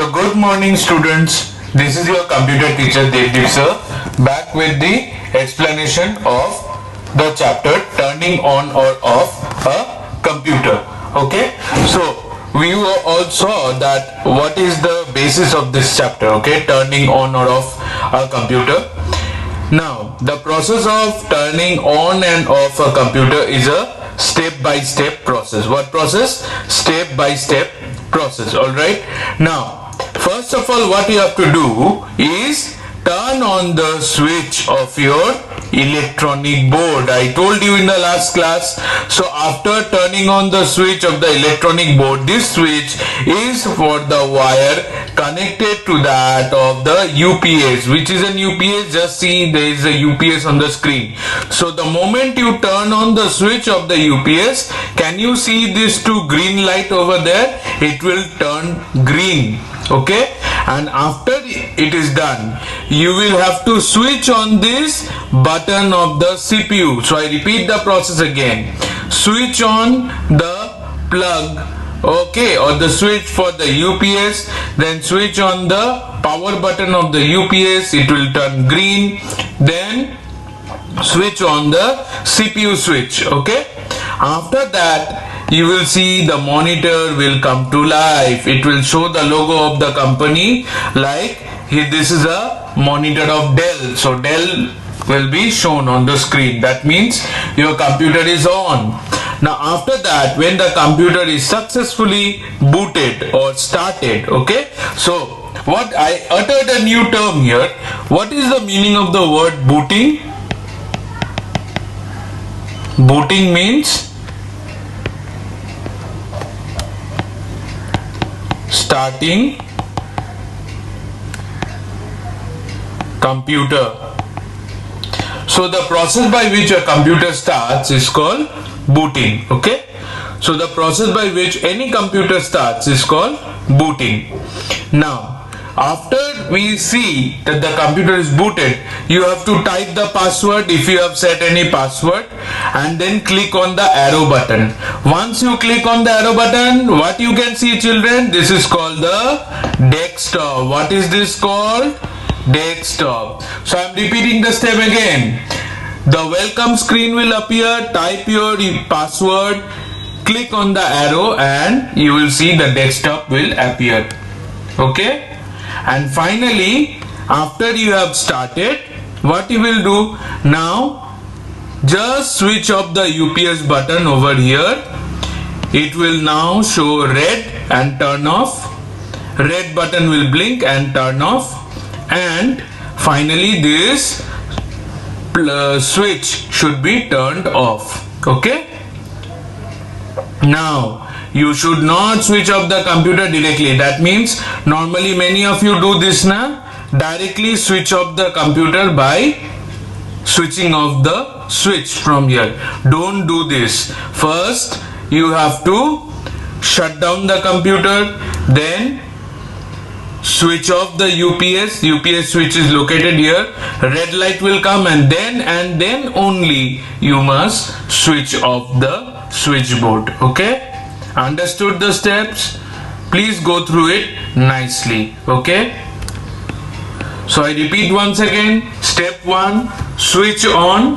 So good morning students, this is your computer teacher Devdeep sir back with the explanation of the chapter turning on or off a computer. Okay, so we all saw that what is the basis of this chapter, okay, turning on or off a computer. Now the process of turning on and off a computer is a step-by-step process. What process? Step-by-step process. Alright, now first of all what you have to do is turn on the switch of your electronic board. I told you in the last class. So after turning on the switch of the electronic board, this switch is for the wire connected to that of the UPS. Which is an UPS? Just see, there is a UPS on the screen. So the moment you turn on the switch of the UPS, can you see this two green light over there? It will turn green. Okay, and after it is done, you will have to switch on this button of the CPU. So I repeat the process again. Switch on the plug, okay, or the switch for the UPS, then switch on the power button of the UPS, it will turn green, then switch on the CPU switch. Okay, after that you will see the monitor will come to life. It will show the logo of the company, like here this is a monitor of Dell. So Dell will be shown on the screen. That means your computer is on. Now after that, when the computer is successfully booted or started, okay, so what I uttered a new term here. What is the meaning of the word booting? Booting means starting computer. So the process by which a computer starts is called booting. Okay, so the process by which any computer starts is called booting. Now after we see that the computer is booted, you have to type the password if you have set any password, and then click on the arrow button. Once you click on the arrow button, what you can see, children, this is called the desktop. What is this called? Desktop. So I am repeating the step again. The welcome screen will appear, type your password, click on the arrow, and you will see the desktop will appear. Okay, and finally after you have started, what you will do now, just switch off the UPS button over here. It will now show red and turn off. Red button will blink and turn off, and finally this switch should be turned off. Okay, now you should not switch off the computer directly. That means normally many of you do this now, directly switch off the computer by switching off the switch from here. Don't do this. First you have to shut down the computer, then switch off the UPS. UPS switch is located here. Red light will come, and then only you must switch off the switchboard. Okay, understood the steps? Please go through it nicely. Okay, so I repeat once again. Step 1, switch on,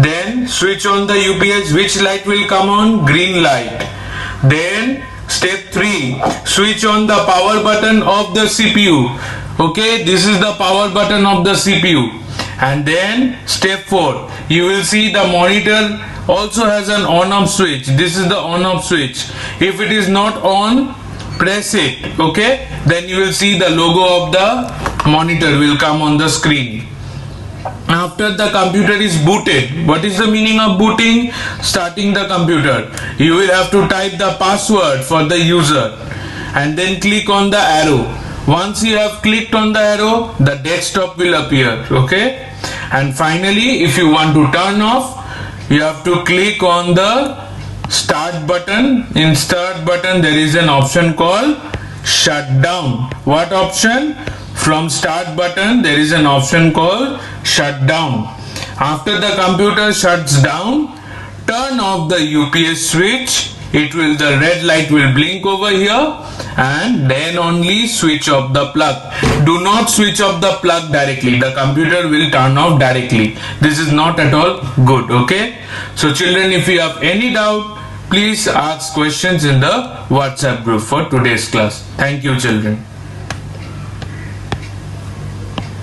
then switch on the UPS. Which light will come on? Green light. Then step 3, switch on the power button of the CPU. Okay, this is the power button of the CPU. And then step 4, you will see the monitor also has an on off switch. This is the on off switch. If it is not on, press it. Okay, then you will see the logo of the monitor will come on the screen. After the computer is booted, what is the meaning of booting? Starting the computer. You will have to type the password for the user and then click on the arrow. Once you have clicked on the arrow, the desktop will appear. Okay, and finally if you want to turn off, you have to click on the start button. In start button there is an option called shut down. What option? From start button there is an option called shut down. After the computer shuts down, turn off the UPS switch the red light will blink over here, and then only switch off the plug. Do not switch off the plug directly. The computer will turn off directly. This is not at all good. Okay, so children, if you have any doubt, please ask questions in the WhatsApp group for today's class. Thank you, children.